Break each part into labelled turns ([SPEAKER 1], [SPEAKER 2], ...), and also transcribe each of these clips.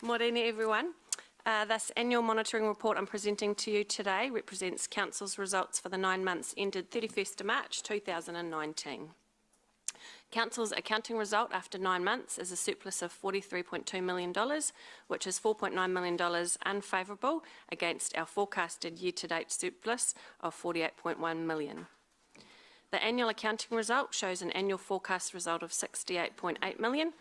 [SPEAKER 1] Morena everyone. This annual monitoring report I'm presenting to you today represents Council's results for the 9 months ended 31st of March 2019. Council's accounting result after 9 months is a surplus of $43.2 million, which is $4.9 million unfavourable against our forecasted year-to-date surplus of $48.1 million. The annual accounting result shows an annual forecast result of $68.8 million.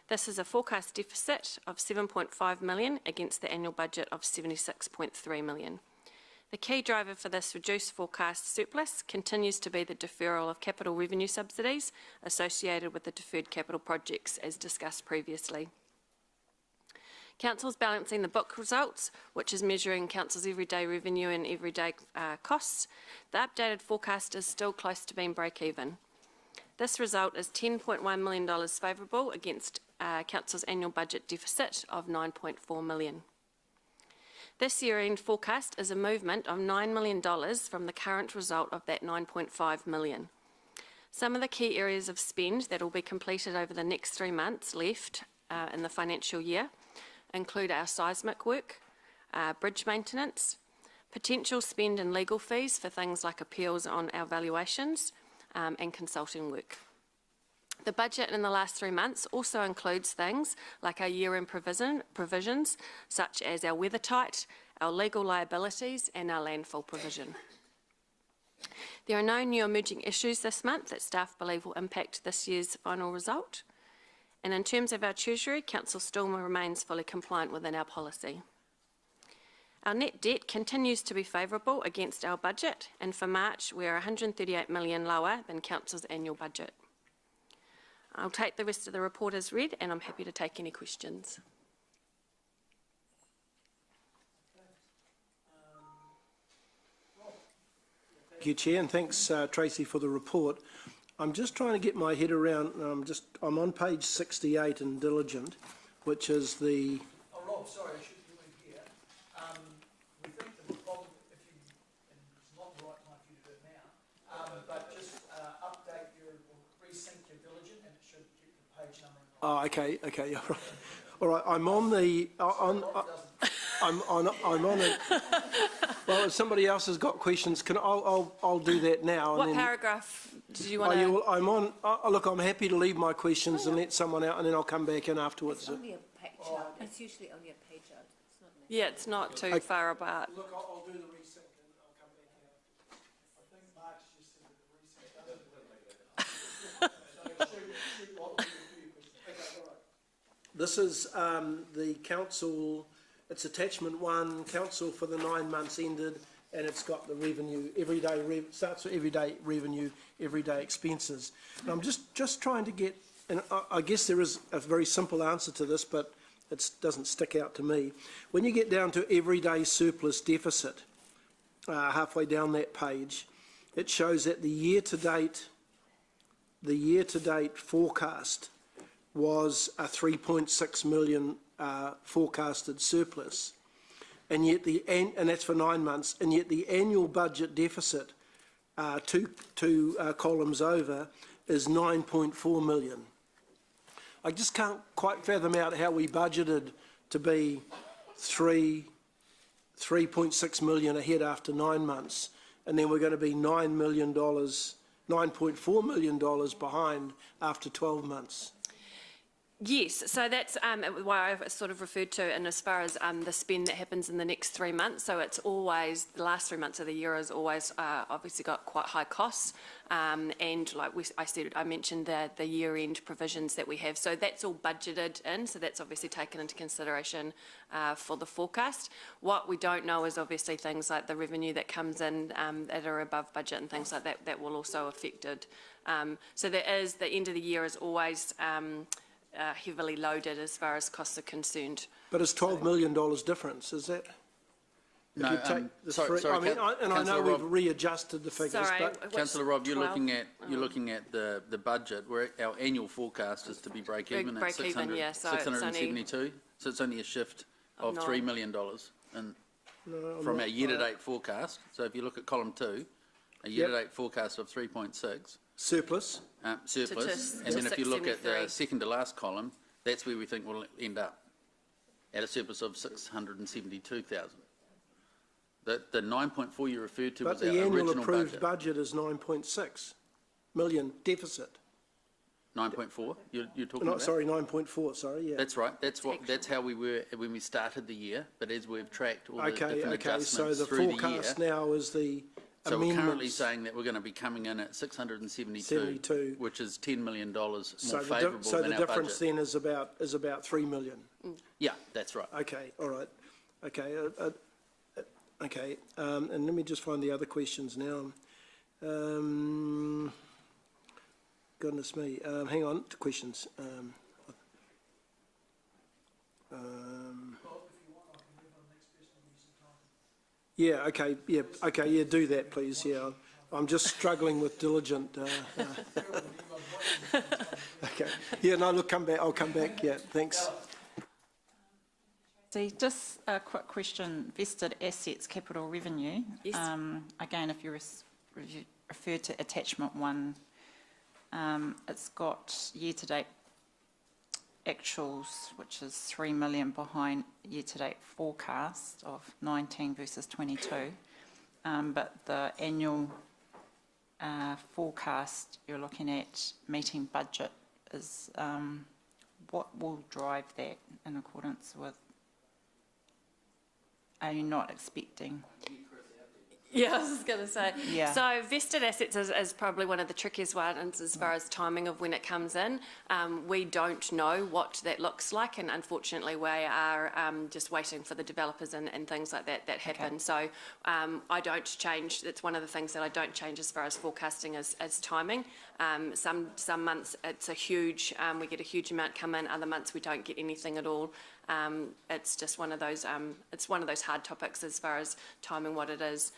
[SPEAKER 1] This is a forecast deficit of $7.5 million against the annual budget of $76.3 million. The key driver for this reduced forecast surplus continues to be the deferral of capital revenue subsidies associated with the deferred capital projects as discussed previously. Council's balancing the book results, which is measuring Council's everyday revenue and everyday costs. The updated forecast is still close to being break-even. This result is $10.1 million favourable against Council's annual budget deficit of $9.4 million. This year-end forecast is a movement of $9 million from the current result of that $9.5 million. Some of the key areas of spend that will be completed over the next 3 months left in the financial year include our seismic work, bridge maintenance, potential spend in legal fees for things like appeals on our valuations, and consulting work. The budget in the last 3 months also includes things like our year-end provisions, such as our weather tight, our legal liabilities, and our landfill provision. There are no new emerging issues this month that staff believe will impact this year's final result. And in terms of our Treasury, Council still remains fully compliant within our policy. Our net debt continues to be favourable against our budget, and for March we are $138 million lower than Council's annual budget. I'll take the rest of the report as read, and I'm happy to take any questions.
[SPEAKER 2] Thank you, Chair, and thanks, Tracy, for the report. I'm just trying to get my head around. I'm on page 68 in Diligent, which is the.
[SPEAKER 3] Oh, Rob, sorry, I should be here. We think that the problem, if you, and it's not the right time for you to do it now, but just update your, or resync your Diligent, and it should keep the page number.
[SPEAKER 2] Oh, okay, all right. All right, I'm on the. I'm on it. Well, if somebody else has got questions, I'll do that now.
[SPEAKER 1] What paragraph do you want to?
[SPEAKER 2] I'm on. Look, I'm happy to leave my questions and let someone out, and then I'll come back in afterwards.
[SPEAKER 4] It's only a page out. It's usually only a page out. It's not
[SPEAKER 1] yeah, it's not too far apart.
[SPEAKER 2] Look, I'll do the resync and I'll come back in.
[SPEAKER 3] I think Mark's just said that the resync doesn't.
[SPEAKER 2] This is the council. It's attachment 1, council for the 9 months ended, and it's got the revenue, starts with everyday revenue, everyday expenses. And I'm just trying to get, and I guess there is a very simple answer to this, but it doesn't stick out to me. When you get down to everyday surplus deficit, halfway down that page, it shows that the year-to-date forecast was a 3.6 million forecasted surplus, and yet and that's for 9 months, and yet the annual budget deficit, two columns over, is 9.4 million. I just can't quite fathom out how we budgeted to be 3.6 million ahead after 9 months, and then we're going to be $9 million, $9.4 million behind after 12 months.
[SPEAKER 1] Yes, so that's why I sort of referred to, and as far as the spend that happens in the next 3 months, so it's always, the last 3 months of the year is always obviously got quite high costs, and like I mentioned the year-end provisions that we have, so that's all budgeted in, so that's obviously taken into consideration for the forecast. What we don't know is obviously things like the revenue that comes in that are above budget and things like that, that will also affect it. So there is, the end of the year is always heavily loaded as far as costs are concerned.
[SPEAKER 2] But it's $12 million difference, is that?
[SPEAKER 5] No, sorry,
[SPEAKER 2] I mean, I know we've readjusted the figures.
[SPEAKER 1] Sorry,
[SPEAKER 2] but
[SPEAKER 5] Councillor Rob, you're looking at the budget where our annual forecast is to be break even at 672. So it's only a shift of $3 million from our year-to-date forecast. So if you look at column 2, a year-to-date forecast of 3.6.
[SPEAKER 2] Surplus.
[SPEAKER 5] And then if you look at the second to last column, that's where we think we'll end up. at a surplus of 672,000. The 9.4 you referred to
[SPEAKER 2] But
[SPEAKER 5] was our
[SPEAKER 2] the annual
[SPEAKER 5] original
[SPEAKER 2] approved
[SPEAKER 5] budget.
[SPEAKER 2] budget is 9.6 million deficit.
[SPEAKER 5] 9.4 you're talking
[SPEAKER 2] No,
[SPEAKER 5] about?
[SPEAKER 2] sorry, 9.4, sorry, yeah.
[SPEAKER 5] That's right. That's how we were when we started the year. But as we've tracked all the
[SPEAKER 2] Okay,
[SPEAKER 5] different
[SPEAKER 2] okay, so
[SPEAKER 5] adjustments
[SPEAKER 2] the
[SPEAKER 5] through the year,
[SPEAKER 2] forecast now is the
[SPEAKER 5] so we're currently
[SPEAKER 2] amendments.
[SPEAKER 5] saying that we're going to be coming in at 672,
[SPEAKER 2] 72.
[SPEAKER 5] which is $10 million more
[SPEAKER 2] So
[SPEAKER 5] favourable
[SPEAKER 2] so
[SPEAKER 5] than
[SPEAKER 2] the
[SPEAKER 5] our
[SPEAKER 2] difference
[SPEAKER 5] budget.
[SPEAKER 2] then is about 3 million.
[SPEAKER 5] Yeah, that's right.
[SPEAKER 2] Okay, all right. Okay, okay, and let me just find the other questions now. Goodness me, hang on to questions. Yeah, okay, do that, please, yeah. I'm just struggling with diligent, okay. Yeah, no, look, I'll come back, yeah, thanks.
[SPEAKER 6] See, just a quick question, vested assets, capital revenue.
[SPEAKER 1] Yes.
[SPEAKER 6] Again, if you refer to attachment 1, it's got year-to-date actuals, which is 3 million behind year-to-date forecast of 19 versus 22. But the annual forecast you're looking at meeting budget is what will drive that in accordance with? Are you not expecting?
[SPEAKER 1] Yeah, I was just going to say.
[SPEAKER 6] Yeah.
[SPEAKER 1] So vested assets is probably one of the trickiest ones as far as timing of when it comes in. We don't know what that looks like, and unfortunately we are just waiting for the developers and things like that happen.
[SPEAKER 6] Okay.
[SPEAKER 1] So I don't change. That's one of the things that I don't change as far as forecasting as timing. Some months it's a huge, we get a huge amount come in. Other months we don't get anything at all. It's just one of those. It's one of those hard topics as far as timing what it is.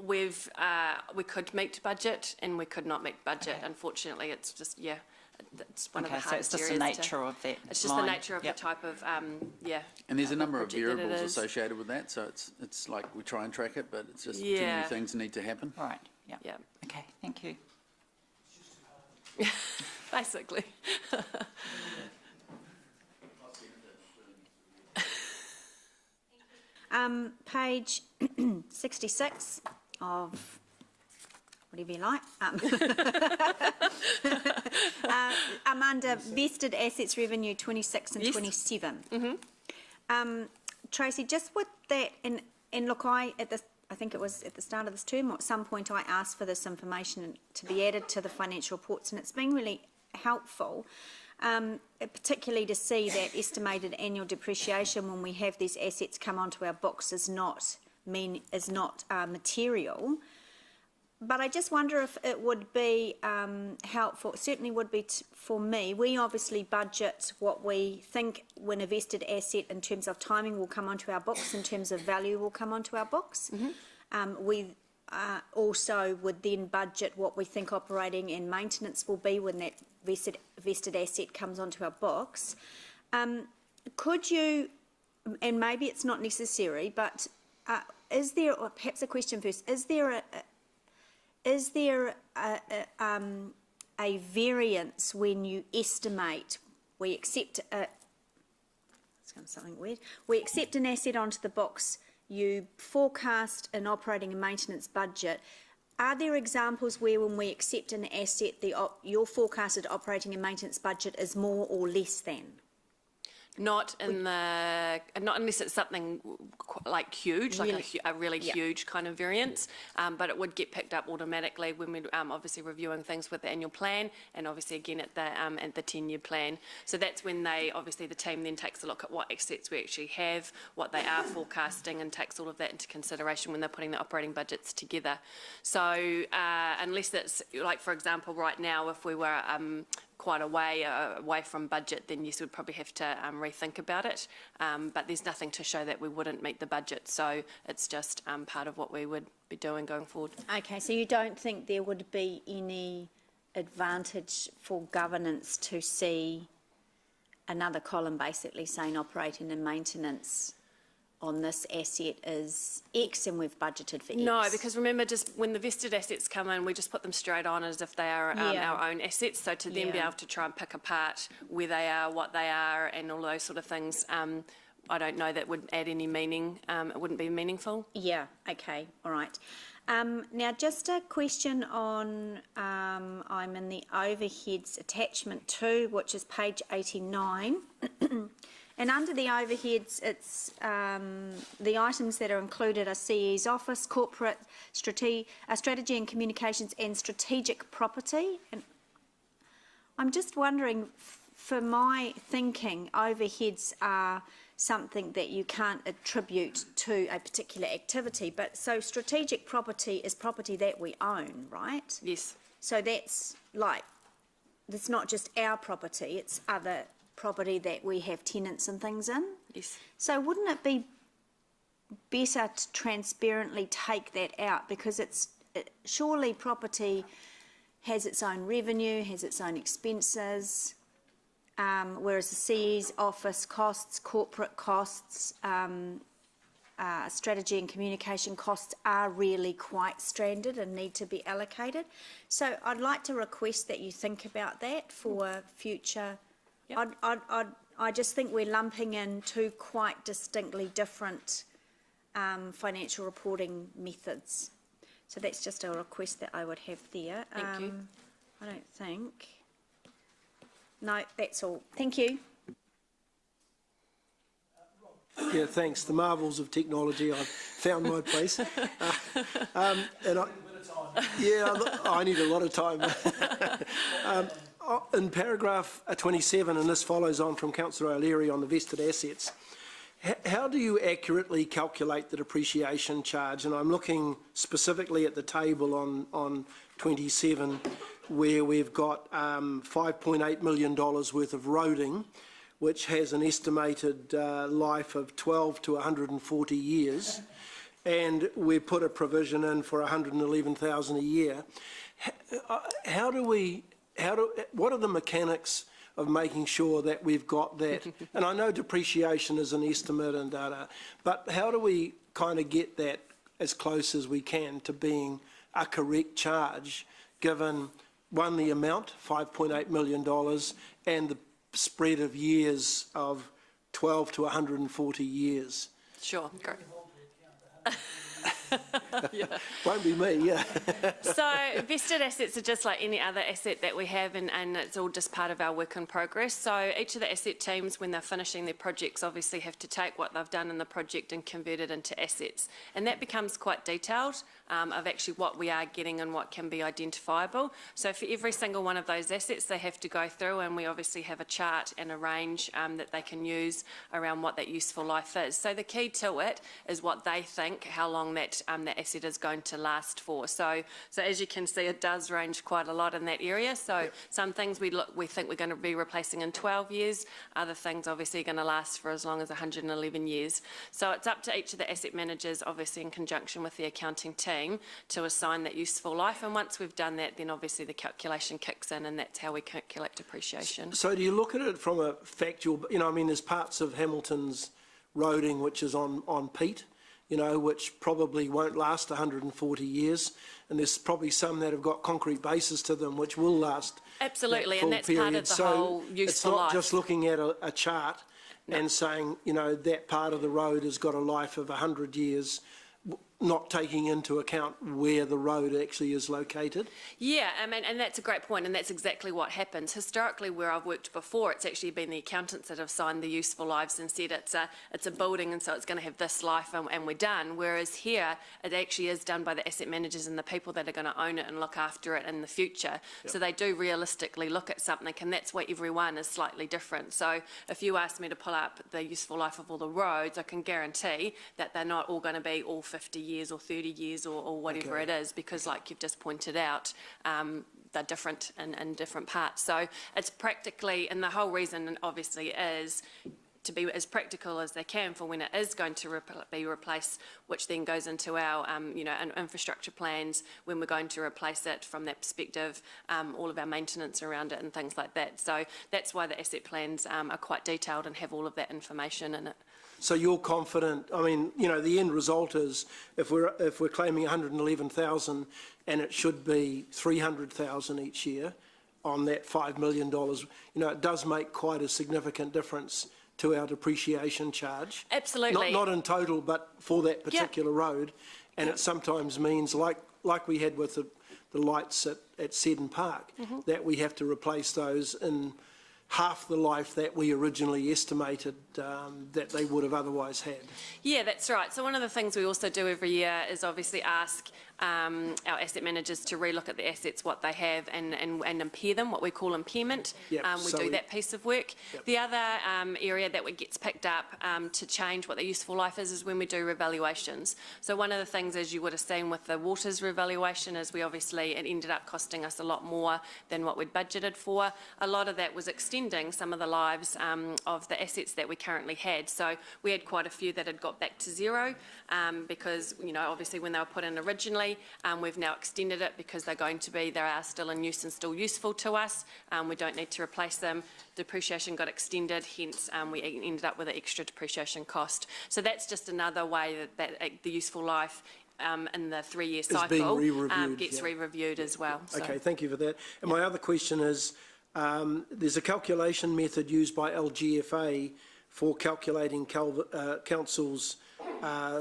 [SPEAKER 1] We could meet budget and we could not meet budget.
[SPEAKER 6] Okay.
[SPEAKER 1] Unfortunately, it's just it's one of the
[SPEAKER 6] Okay, so
[SPEAKER 1] hardest
[SPEAKER 6] it's just the
[SPEAKER 1] areas
[SPEAKER 6] nature of that
[SPEAKER 1] It's just
[SPEAKER 6] line.
[SPEAKER 1] the nature of
[SPEAKER 6] Yep.
[SPEAKER 1] the type of
[SPEAKER 5] And there's a number of
[SPEAKER 1] project that it
[SPEAKER 5] variables
[SPEAKER 1] is.
[SPEAKER 5] associated with that, so it's like we try and track it, but it's just too
[SPEAKER 1] Yeah.
[SPEAKER 5] many things need to happen.
[SPEAKER 6] Right, yeah.
[SPEAKER 1] Yeah,
[SPEAKER 6] Okay, thank you.
[SPEAKER 1] basically.
[SPEAKER 7] Page 66 of whatever you like. I'm under vested assets revenue 26 and
[SPEAKER 1] Yes.
[SPEAKER 7] 27. Tracy, just with that, and look, I think it was at the start of this term, or at some point I asked for this information to be added to the financial reports, and it's been really helpful, particularly to see that estimated annual depreciation when we have these assets come onto our books is not material. But I just wonder if it would be helpful, it certainly would be for me. We obviously budget what we think when a vested asset in terms of timing will come onto our books, in terms of value will come onto our books. We also would then budget what we think operating and maintenance will be when that vested asset comes onto our books. Could you, and maybe it's not necessary, but is there, or perhaps a question first, is there a variance when you estimate, we accept something weird, we accept an asset onto the books, you forecast an operating and maintenance budget. Are there examples where when we accept an asset, your forecasted operating and maintenance budget is more or less than?
[SPEAKER 1] Not unless it's something like huge, like a really huge kind of variance, but it would get picked up automatically when we're obviously reviewing things with the annual plan, and obviously again at the 10-year plan. So that's when the team then takes a look at what assets we actually have, what they are forecasting, and takes all of that into consideration when they're putting the operating budgets together. So unless it's like, for example, right now, if we were quite away from budget, then yes, we'd probably have to rethink about it. But there's nothing to show that we wouldn't meet the budget, so it's just part of what we would be doing going forward.
[SPEAKER 7] Okay, so you don't think there would be any advantage for governance to see another column basically saying operating and maintenance on this asset is X and we've budgeted for X.
[SPEAKER 1] No, because remember, just when the vested assets come in, we just put them straight on as if they are
[SPEAKER 7] Yeah.
[SPEAKER 1] our own assets. So to then be
[SPEAKER 7] Yeah.
[SPEAKER 1] able to try and pick apart where they are, what they are, and all those sort of things, I don't know that would add any meaning. It wouldn't be meaningful.
[SPEAKER 7] Yeah, okay, all right. Now, just a question on, I'm in the overheads attachment 2, which is page 89. And under the overheads, it's the items that are included are CE's office, corporate strategy and communications, and strategic property. And I'm just wondering, for my thinking, overheads are something that you can't attribute to a particular activity. But so strategic property is property that we own, right?
[SPEAKER 1] Yes.
[SPEAKER 7] So that's like, it's not just our property, it's other property that we have tenants and things in.
[SPEAKER 1] Yes.
[SPEAKER 7] So wouldn't it be better to transparently take that out, because surely property has its own revenue, has its own expenses, whereas the CE's office costs, corporate costs, strategy and communication costs are really quite stranded and need to be allocated. So I'd like to request that you think about that for future.
[SPEAKER 1] Yep.
[SPEAKER 7] I just think we're lumping in two quite distinctly different financial reporting methods. So that's just a request that I would have there.
[SPEAKER 1] Thank you.
[SPEAKER 7] I don't think. No, that's all. Thank you.
[SPEAKER 2] Yeah, thanks. The marvels of technology, I've found my place. I need a lot of time. In paragraph 27, and this follows on from Councillor O'Leary on the vested assets, how do you accurately calculate the depreciation charge? And I'm looking specifically at the table on 27, where we've got $5.8 million worth of roading, which has an estimated life of 12 to 140 years, and we put a provision in for 111,000 a year. What are the mechanics of making sure that we've got that? And I know depreciation is an estimate and data, but how do we kind of get that as close as we can to being a correct charge, given, one, the amount, $5.8 million, and the spread of years of 12 to 140 years?
[SPEAKER 1] Sure. Great.
[SPEAKER 2] Won't be me, yeah.
[SPEAKER 1] So vested assets are just like any other asset that we have, and it's all just part of our work in progress. So each of the asset teams, when they're finishing their projects, obviously have to take what they've done in the project and convert it into assets. And that becomes quite detailed of actually what we are getting and what can be identifiable. So for every single one of those assets, they have to go through, and we obviously have a chart and a range that they can use around what that useful life is. So the key to it is what they think, how long that asset is going to last for. So as you can see, it does range quite a lot in that area. So some things we think we're going to be replacing in 12 years. Other things obviously are going to last for as long as 111 years. So it's up to each of the asset managers, obviously in conjunction with the accounting team, to assign that useful life. And once we've done that, then obviously the calculation kicks in, and that's how we calculate depreciation.
[SPEAKER 2] So do you look at it from a factual, there's parts of Hamilton's roading which is on peat, which probably won't last 140 years, and there's probably some that have got concrete bases to them which will last.
[SPEAKER 1] Absolutely,
[SPEAKER 2] that
[SPEAKER 1] and that's
[SPEAKER 2] period.
[SPEAKER 1] part of the
[SPEAKER 2] So
[SPEAKER 1] whole useful
[SPEAKER 2] it's not
[SPEAKER 1] life.
[SPEAKER 2] just looking at a chart and saying, that part of the road has got a life of 100 years, not taking into account where the road actually is located.
[SPEAKER 1] Yeah, and that's a great point, and that's exactly what happens. Historically, where I've worked before, it's actually been the accountants that have signed the useful lives and said it's a building, and so it's going to have this life, and we're done. Whereas here, it actually is done by the asset managers and the people that are going to own it and look after it in the future. Yep. So they do realistically look at something, and that's why everyone is slightly different. So if you ask me to pull up the useful life of all the roads, I can guarantee that they're not all going to be all 50 years or 30 years or whatever it is, because like you've just pointed out, they're different in different parts. So it's practically, and the whole reason obviously is to be as practical as they can for when it is going to be replaced, which then goes into our, infrastructure plans when we're going to replace it from that perspective, all of our maintenance around it and things like that. So that's why the asset plans are quite detailed and have all of that information in it.
[SPEAKER 2] So you're confident, I mean, the end result is if we're claiming 111,000 and it should be 300,000 each year on that $5 million, it does make quite a significant difference to our depreciation charge.
[SPEAKER 1] Absolutely.
[SPEAKER 2] Not in total, but for that particular road. And it sometimes means, like we had with the lights at Seddon Park, that we have to replace those in half the life that we originally estimated that they would have otherwise had. Yeah,
[SPEAKER 1] that's right. So one of the things we also do every year is obviously ask our asset managers to relook at the assets, what they have, and impair them, what we call impairment.
[SPEAKER 2] Yep,
[SPEAKER 1] we do that piece of work. Yep. The other area that gets picked up to change what the useful life is when we do revaluations. So one of the things, as you would have seen with the waters revaluation, is it ended up costing us a lot more than what we'd budgeted for. A lot of that was extending some of the lives of the assets that we currently had. So we had quite a few that had got back to zero because, obviously when they were put in originally, we've now extended it because they are still in use and still useful to us. We don't need to replace them. Depreciation got extended, hence we ended up with an extra depreciation cost. So that's just another way that the useful life in the 3-year cycle gets re-reviewed as well. So. Okay,
[SPEAKER 2] thank you for that. And my other question is, there's a calculation method used by LGFA for calculating council's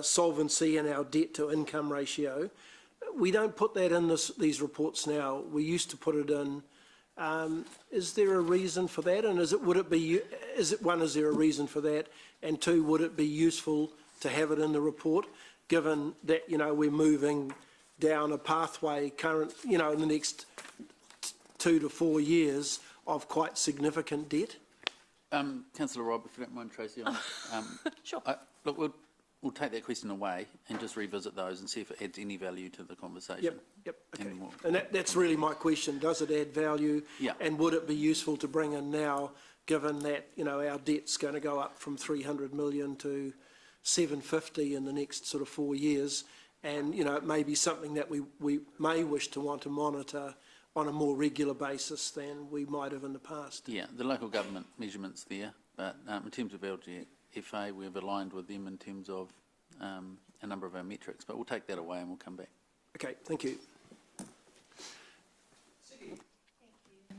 [SPEAKER 2] solvency and our debt to income ratio. We don't put that in these reports now. We used to put it in. Is there a reason for that? And is there a reason for that? And two, would it be useful to have it in the report, given that, we're moving down a pathway in the next 2 to 4 years of quite significant debt?
[SPEAKER 5] Councillor Robb, if you don't mind, Tracy.
[SPEAKER 1] Sure.
[SPEAKER 5] Look, we'll take that question away and just revisit those and see if it adds any value to the conversation.
[SPEAKER 2] Yep. Okay. And that's really my question. Does it add value?
[SPEAKER 5] Yeah.
[SPEAKER 2] And would it be useful to bring in now, given that, our debt's going to go up from 300 million to 750 in the next sort of 4 years? And, it may be something that we may wish to want to monitor on a more regular basis than we might have in the past.
[SPEAKER 5] Yeah, the local government measurements there, but in terms of LGFA, we've aligned with them in terms of a number of our metrics, but we'll take that away and we'll come back.
[SPEAKER 2] Okay, thank you.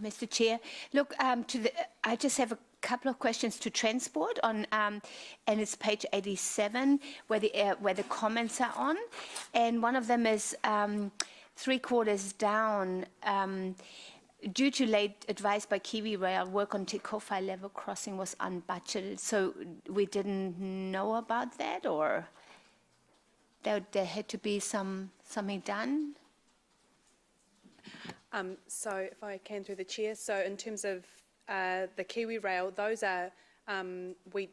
[SPEAKER 4] Mr. Chair, look, I just have a couple of questions to transport on, and it's page 87 where the comments are on, and one of them is 3 quarters down. Due to late advice by Kiwi Rail, work on Te Kowhai level crossing was unbudgeted. So we didn't know about that, or there had to be something done?
[SPEAKER 8] So if I can through the chair, so in terms of the Kiwi Rail, those are, we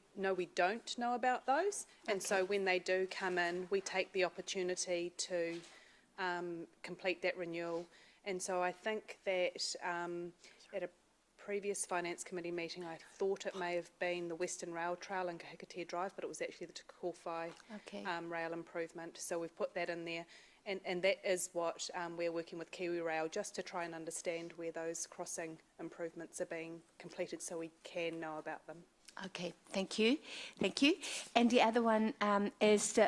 [SPEAKER 8] don't know about those. And so when they do come in, we take the opportunity to complete that renewal. And so I think that at a previous Finance Committee meeting, I thought it may have been the Western Rail Trail and Kahikatea Drive, but it was actually the Te Kowhai rail improvement. So we've put that in there. And that is what we're working with Kiwi Rail, just to try and understand where those crossing improvements are being completed so we can know about them.
[SPEAKER 4] Okay, thank you. And the other one is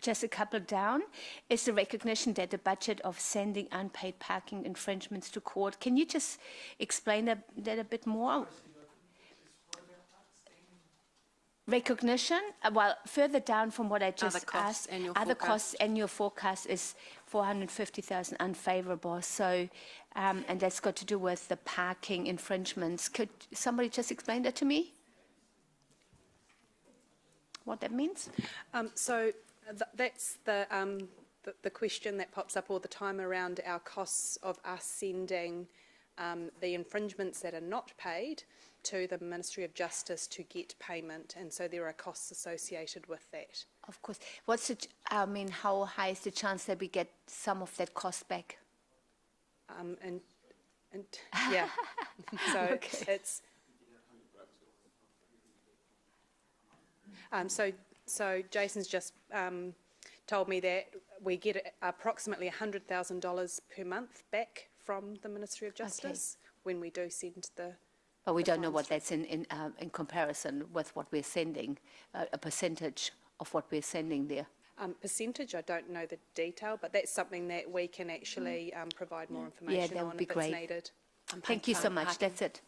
[SPEAKER 4] just a couple down, is the recognition that the budget of sending unpaid parking infringements to court. Can you just explain that a bit more? Recognition, well, further down from what I just asked, other costs, annual forecast is 450,000 unfavourable. So, and that's got to do with the parking infringements. Could somebody just explain that to me? What that means?
[SPEAKER 8] So that's the question that pops up all the time around our costs of us sending the infringements that are not paid to the Ministry of Justice to get payment, and so there are costs associated with that.
[SPEAKER 4] Of course. How high is the chance that we get some of that cost back?
[SPEAKER 8] And yeah, so
[SPEAKER 4] okay.
[SPEAKER 8] it's. So Jason's just told me that we get approximately $100,000 per month back from the Ministry of Justice when we do send the.
[SPEAKER 4] But we don't know
[SPEAKER 8] funds
[SPEAKER 4] what
[SPEAKER 8] through.
[SPEAKER 4] that's in comparison with what we're sending, a percentage of what we're sending there.
[SPEAKER 8] Percentage, I don't know the detail, but that's something that we can actually provide more information
[SPEAKER 4] that would
[SPEAKER 8] on
[SPEAKER 4] be
[SPEAKER 8] if it's
[SPEAKER 4] great.
[SPEAKER 8] needed.
[SPEAKER 4] Thank you so much. That's it.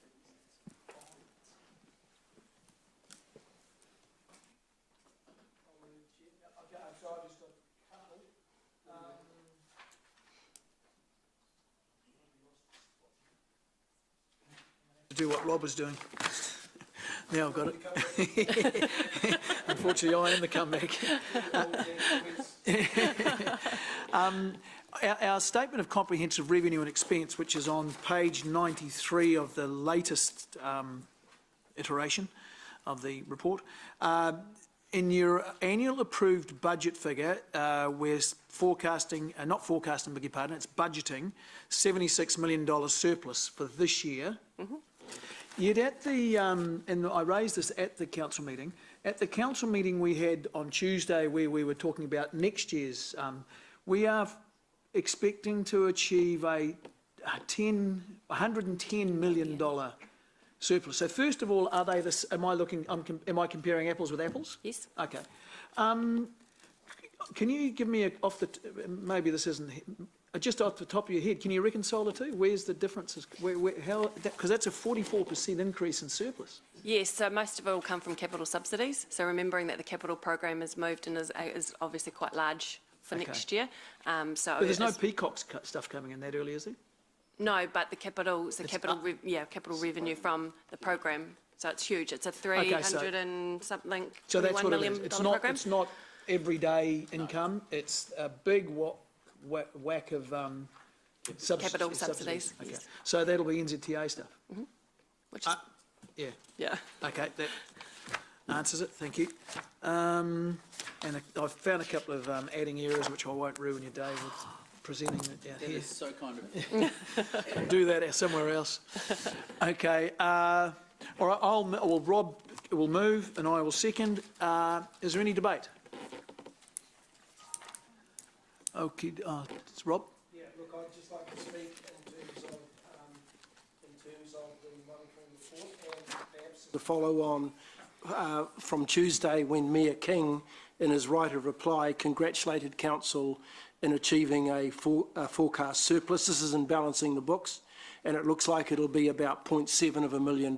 [SPEAKER 3] Do what Rob was doing. Now I've got it. Unfortunately, I am the comeback. Our statement of comprehensive revenue and expense, which is on page 93 of the latest iteration of the report, in your annual approved budget figure, we're forecasting, not forecasting, beg your pardon, it's budgeting $76 million surplus for this year. Yet at the, and I raised this at the council meeting, we had on Tuesday where we were talking about next year's, we are expecting to achieve a $110 million surplus. So first of all, are they this, am I comparing apples with apples?
[SPEAKER 1] Yes.
[SPEAKER 3] Okay. Can you give me maybe this isn't, just off the top of your head, can you reconcile the two? Where's the differences? Because that's a 44% increase in surplus.
[SPEAKER 1] Yes, so most of it will come from capital subsidies. So remembering that the capital program has moved and is obviously quite large for next year.
[SPEAKER 3] But there's no Peacock stuff coming in that early, is there?
[SPEAKER 1] No, but the capital, capital revenue from the program. So it's huge. It's a 300 and something,
[SPEAKER 3] So that's
[SPEAKER 1] $21
[SPEAKER 3] what
[SPEAKER 1] million
[SPEAKER 3] it is.
[SPEAKER 1] program.
[SPEAKER 3] It's not everyday income. It's a big whack of
[SPEAKER 1] Capital subsidies.
[SPEAKER 3] Okay.
[SPEAKER 1] Yes.
[SPEAKER 3] So that'll be NZTA stuff.
[SPEAKER 1] Which is,
[SPEAKER 3] Yeah. Okay, that answers it. Thank you. And I've found a couple of adding errors, which I won't ruin your day with presenting it out
[SPEAKER 5] That
[SPEAKER 3] here.
[SPEAKER 5] is so kind of.
[SPEAKER 3] Do that somewhere else. Okay. All right. Rob will move, and I will second. Is there any debate? Okay. It's Rob.
[SPEAKER 2] Yeah, look, I'd just like to speak in terms of the monitoring report and perhaps the follow-on from Tuesday when Mayor King, in his right of reply, congratulated council in achieving a forecast surplus. This is in balancing the books, and it looks like it'll be about $0.7 million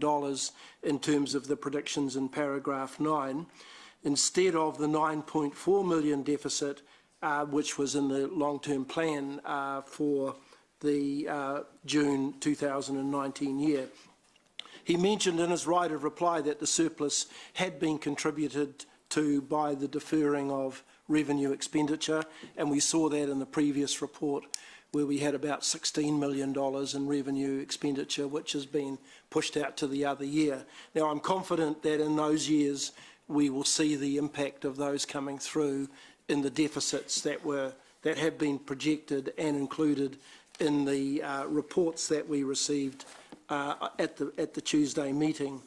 [SPEAKER 2] in terms of the predictions in paragraph 9, instead of the $9.4 million deficit which was in the long-term plan for the June 2019 year. He mentioned in his right of reply that the surplus had been contributed to by the deferring of revenue expenditure, and we saw that in the previous report where we had about $16 million in revenue expenditure, which has been pushed out to the other year. Now, I'm confident that in those years we will see the impact of those coming through in the deficits that have been projected and included in the reports that we received at the Tuesday meeting.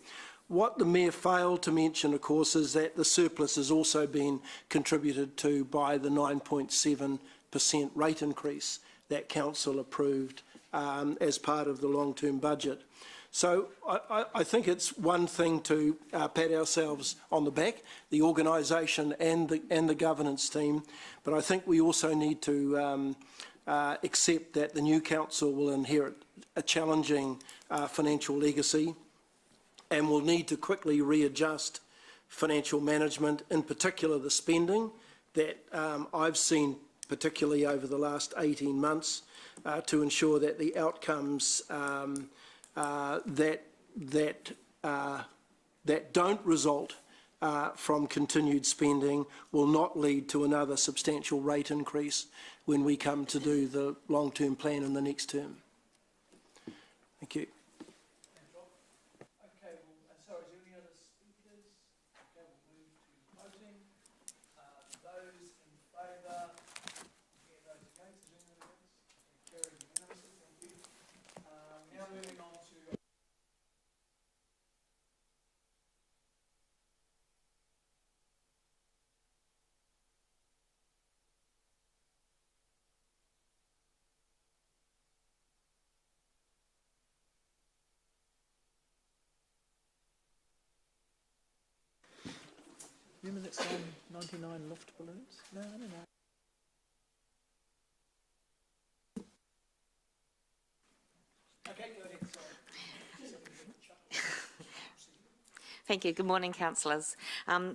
[SPEAKER 2] What the Mayor failed to mention, of course, is that the surplus has also been contributed to by the 9.7% rate increase that Council approved as part of the long-term budget. So I think it's one thing to pat ourselves on the back, the organisation and the governance team, but I think we also need to accept that the new council will inherit a challenging financial legacy and will need to quickly readjust financial management, in particular the spending that I've seen particularly over the last 18 months to ensure that the outcomes that don't result from continued spending will not lead to another substantial rate increase when we come to do the long-term plan in the next term. Thank you.
[SPEAKER 3] Okay, well, sorry, is there any other speakers? Okay, we'll move to voting. Those in favour, those against, is there anyone against? Carried unanimously, thank you. Now moving on. Remember that song, 99 Luft Balloons? No, I don't know. Okay, go ahead, sorry.
[SPEAKER 9] Thank you. Good morning, councillors.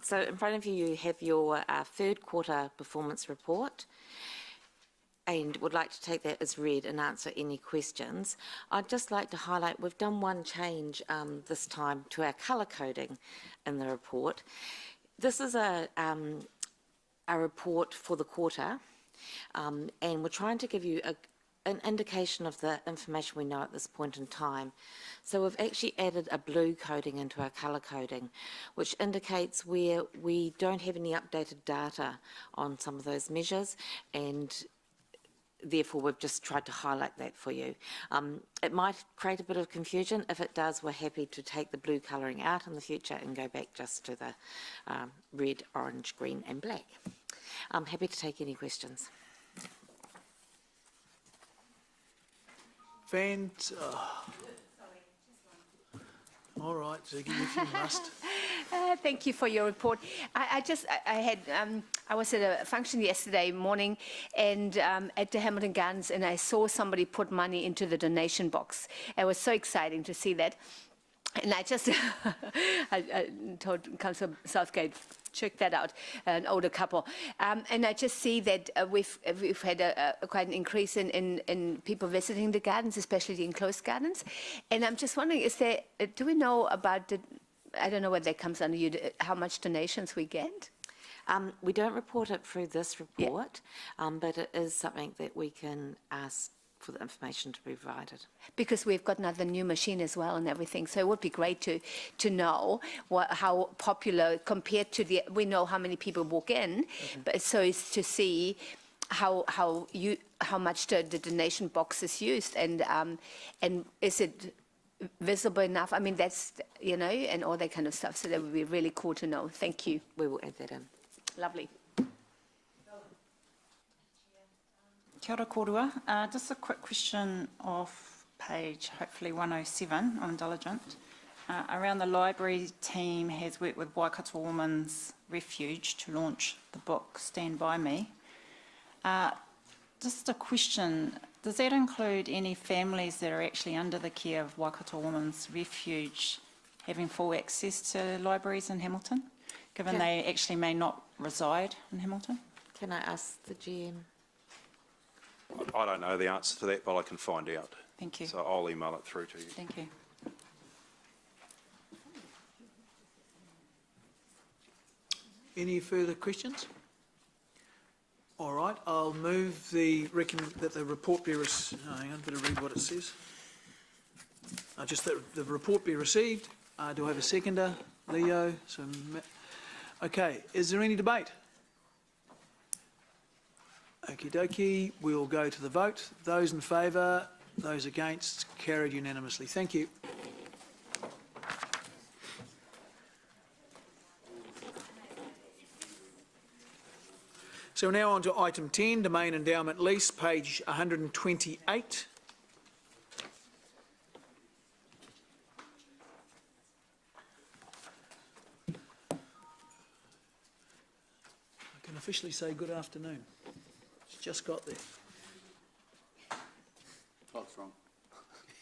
[SPEAKER 9] So in front of you, you have your third quarter performance report, and would like to take that as read and answer any questions. I'd just like to highlight we've done one change this time to our colour coding in the report. This is a report for the quarter, and we're trying to give you an indication of the information we know at this point in time. So we've actually added a blue coding into our colour coding, which indicates where we don't have any updated data on some of those measures, and therefore we've just tried to highlight that for you. It might create a bit of confusion. If it does, we're happy to take the blue colouring out in the future and go back just to the red, orange, green and black. I'm happy to take any questions.
[SPEAKER 3] All right, Ziggy, if you must.
[SPEAKER 4] Thank you for your report. I was at a function yesterday morning and at the Hamilton Gardens, and I saw somebody put money into the donation box. It was so exciting to see that. And I just I told Councillor Southgate, check that out, an older couple. And I just see that we've had quite an increase in people visiting the gardens, especially the enclosed gardens. And I'm just wondering, do we know about I don't know whether that comes under you, how much donations we get?
[SPEAKER 9] We don't report it through this report, but it is something that we can ask for the information to be provided.
[SPEAKER 4] Because we've got another new machine as well and everything, so it would be great to know how popular compared to we know how many people walk in, but so it's to see how much the donation box is used, and is it visible enough? I mean, that's, and all that kind of stuff, so that would be really cool to know. Thank you.
[SPEAKER 9] We will add that in.
[SPEAKER 4] Lovely.
[SPEAKER 6] Kia ora kōrua. Just a quick question off page, hopefully 107, I'm diligent. Around the library team has worked with Waikato Women's Refuge to launch the book Stand By Me. Just a question, does that include any families that are actually under the care of Waikato Women's Refuge having full access to libraries in Hamilton, given they actually may not reside in Hamilton?
[SPEAKER 9] Can I ask the GM?
[SPEAKER 10] I don't know the answer to that, but I can find out.
[SPEAKER 6] Thank you.
[SPEAKER 10] So I'll email it through to you.
[SPEAKER 6] Thank you.
[SPEAKER 3] Any further questions? All right, I'll move that the report be hang on, better read what it says. Just that the report be received. Do I have a seconder? Leo. Okay, is there any debate? Okie dokie, we'll go to the vote. Those in favour, those against, carried unanimously. Thank you. So we're now on to item 10, Domain Endowment Lease, page 128. I can officially say good afternoon. Just got there.
[SPEAKER 5] Oh, it's wrong.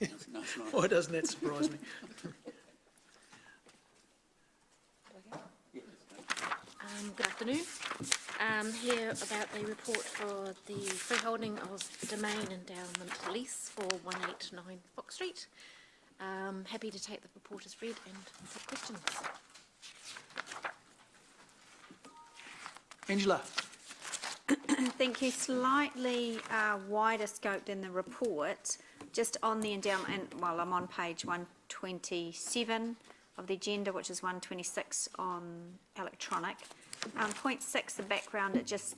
[SPEAKER 5] No, it's not.
[SPEAKER 3] Why doesn't that surprise me?
[SPEAKER 11] Good afternoon. Here about the report for the freeholding of Domain Endowment Lease for 189 Fox Street. Happy to take the report as read and take questions.
[SPEAKER 3] Angela.
[SPEAKER 7] Thank you. Slightly wider scoped in the report, just on the endowment, well, I'm on page 127 of the agenda, which is 126 on electronic. Point 6, the background, it just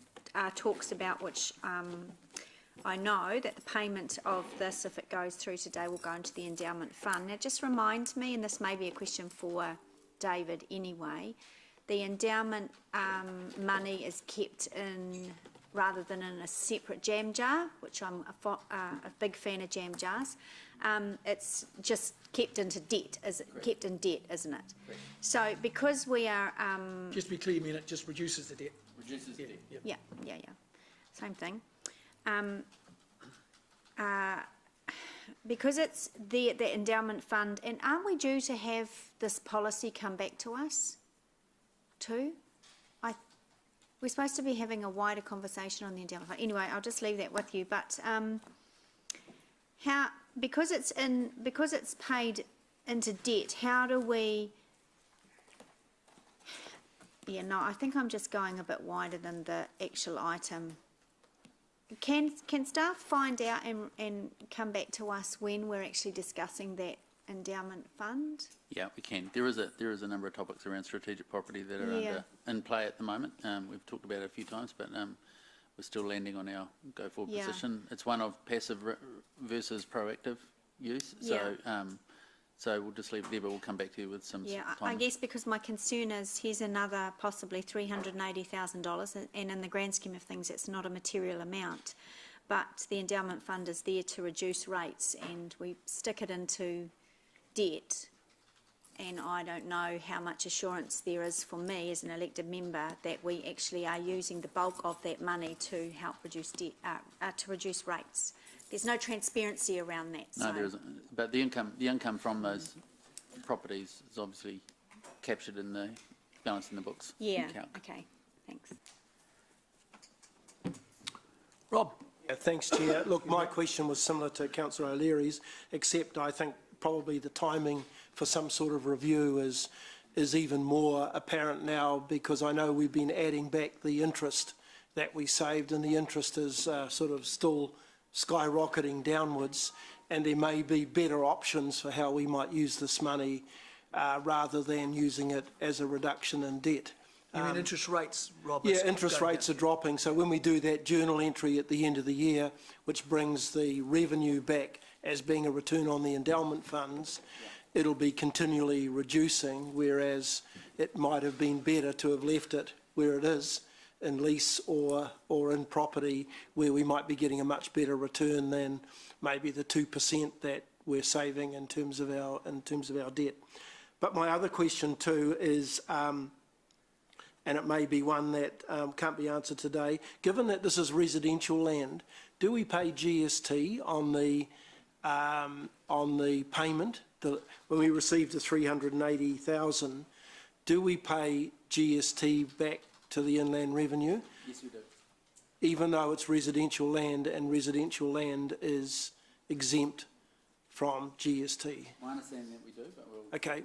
[SPEAKER 7] talks about, which I know that the payment of this, if it goes through today, will go into the endowment fund. Now, it just reminds me, and this may be a question for David anyway, the endowment money is kept in, rather than in a separate jam jar, which I'm a big fan of jam jars. it's just kept into debt, kept in debt, isn't it? So because we are,
[SPEAKER 3] Just to be clear, you mean it just reduces the debt?
[SPEAKER 5] Reduces the debt.
[SPEAKER 7] yeah, same thing. Because it's the endowment fund, and aren't we due to have this policy come back to us too? We're supposed to be having a wider conversation on the endowment fund. Anyway, I'll just leave that with you. But because it's paid into debt, how do we? Yeah, no, I think I'm just going a bit wider than the actual item. Can staff find out and come back to us when we're actually discussing that endowment fund?
[SPEAKER 5] Yeah, we can. There is a number of topics around strategic property that are in play at the moment. We've talked about it a few times, but we're still landing on our go-forward position. It's one of passive versus proactive use. So we'll just leave it there, but we'll come back to you with some.
[SPEAKER 7] Yeah, I guess because my concern is here's another possibly $380,000, and in the grand scheme of things, it's not a material amount. But the endowment fund is there to reduce rates, and we stick it into debt. And I don't know how much assurance there is for me as an elected member that we actually are using the bulk of that money to help reduce debt, to reduce rates. There's no transparency around that.
[SPEAKER 5] No, there isn't. But the income from those properties is obviously captured in the balance in the books.
[SPEAKER 7] Yeah. Okay. Thanks.
[SPEAKER 3] Rob?
[SPEAKER 2] Yeah, thanks, Chair. Look, my question was similar to Councillor O'Leary's, except I think probably the timing for some sort of review is even more apparent now, because I know we've been adding back the interest that we saved, and the interest is sort of still skyrocketing downwards, and there may be better options for how we might use this money rather than using it as a reduction in debt.
[SPEAKER 3] You mean interest rates, Rob?
[SPEAKER 2] Yeah, interest rates are dropping, so when we do that journal entry at the end of the year, which brings the revenue back as being a return on the endowment funds, it'll be continually reducing, whereas it might have been better to have left it where it is, in lease or in property, where we might be getting a much better return than maybe the 2% that we're saving in terms of our debt. But my other question too is, and it may be one that can't be answered today, given that this is residential land, do we pay GST on the payment? When we received the 380,000, do we pay GST back to the Inland Revenue?
[SPEAKER 5] Yes, we do.
[SPEAKER 2] Even though it's residential land, and residential land is exempt from GST.
[SPEAKER 5] My understanding that we do, but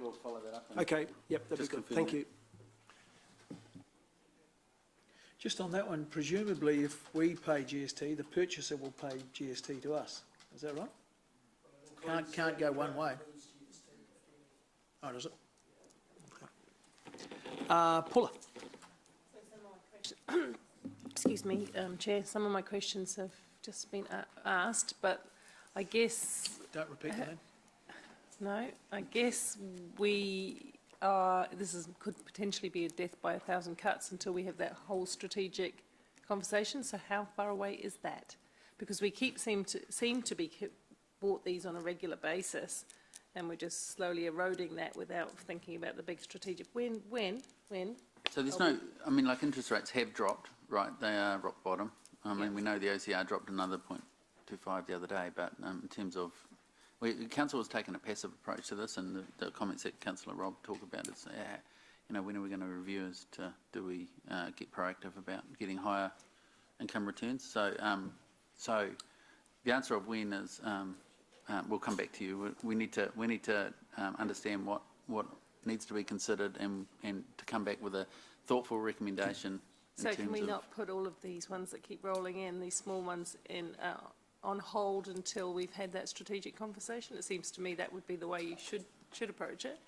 [SPEAKER 5] we'll follow that up.
[SPEAKER 2] Okay, yep, that'd be good. Thank you.
[SPEAKER 3] Just on that one, presumably if we pay GST, the purchaser will pay GST to us. Is that right? Can't go one way. Oh, does it? Paula?
[SPEAKER 12] Excuse me, Chair, some of my questions have just been asked, but I guess...
[SPEAKER 3] Don't repeat the name.
[SPEAKER 12] No, I guess could potentially be a death by 1,000 cuts until we have that whole strategic conversation. So how far away is that? Because we seem to be bought these on a regular basis, and we're just slowly eroding that without thinking about the big strategic. When?
[SPEAKER 5] So there's no, I mean, like interest rates have dropped, right? They are rock bottom. I mean, we know the OCR dropped another 0.25 the other day, but in terms of, Council has taken a passive approach to this, and the comments that Councillor Rob talked about is, when are we going to review as to do we get proactive about getting higher income returns? So, so the answer of when is, we'll come back to you. We need to understand what needs to be considered and to come back with a thoughtful recommendation.
[SPEAKER 12] So can we not put all of these ones that keep rolling in, these small ones, on hold until we've had that strategic conversation? It seems to me that would be the way you should approach it.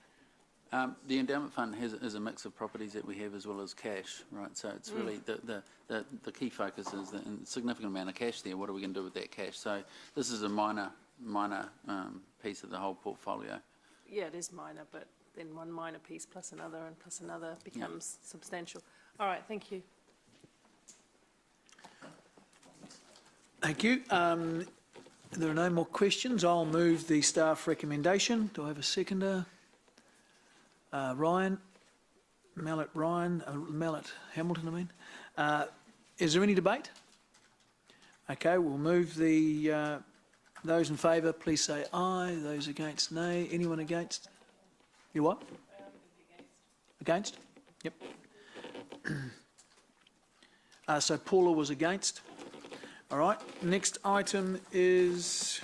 [SPEAKER 5] The endowment fund is a mix of properties that we have as well as cash, right? So it's really the key focus is the significant amount of cash there. What are we going to do with that cash? So this is a minor piece of the whole portfolio.
[SPEAKER 12] Yeah, it is minor, but then one minor piece plus another becomes substantial. All right, thank you.
[SPEAKER 3] Thank you.
[SPEAKER 13] there are no more questions. I'll move the staff recommendation. Do I have a seconder? Mallet Hamilton, I mean. Is there any debate? Okay, we'll move the, those in favour, please say aye. Those against, nay. Anyone against? You what? Against? Yep. So Paula was against. All right, next item is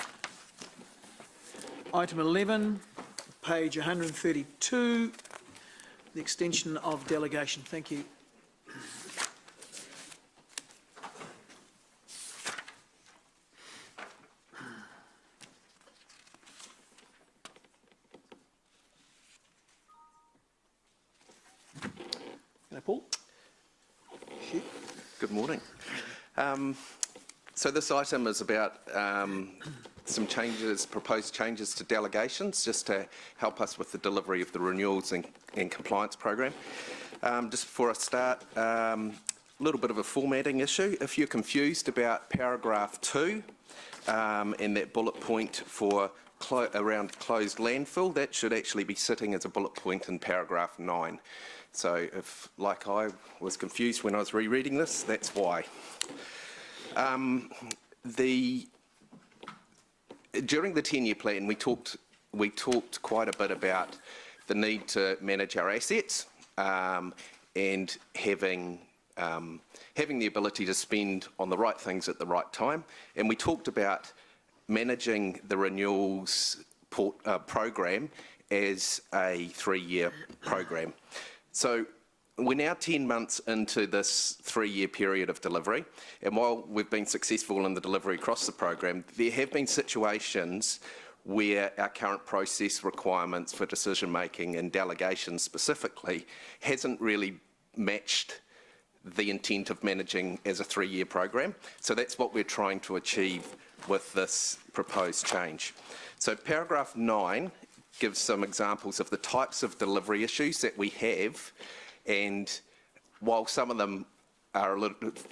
[SPEAKER 13] item 11, page 132, the extension of delegation. Thank you. Hello, Paul.
[SPEAKER 14] Good morning. So this item is about some changes, proposed changes to delegations, just to help us with the delivery of the renewals and compliance program. Just before I start, a little bit of a formatting issue. If you're confused about paragraph 2 and that bullet point for around closed landfill, that should actually be sitting as a bullet point in paragraph 9. So if, like I was confused when I was rereading this, that's why. During the 10-year plan, we talked quite a bit about the need to manage our assets and having the ability to spend on the right things at the right time. And we talked about managing the renewals program as a 3-year program. So we're now 10 months into this 3-year period of delivery, and while we've been successful in the delivery across the program, there have been situations where our current process requirements for decision making and delegation specifically hasn't really matched the intent of managing as a 3-year program. So that's what we're trying to achieve with this proposed change. So paragraph 9 gives some examples of the types of delivery issues that we have, and while some of them are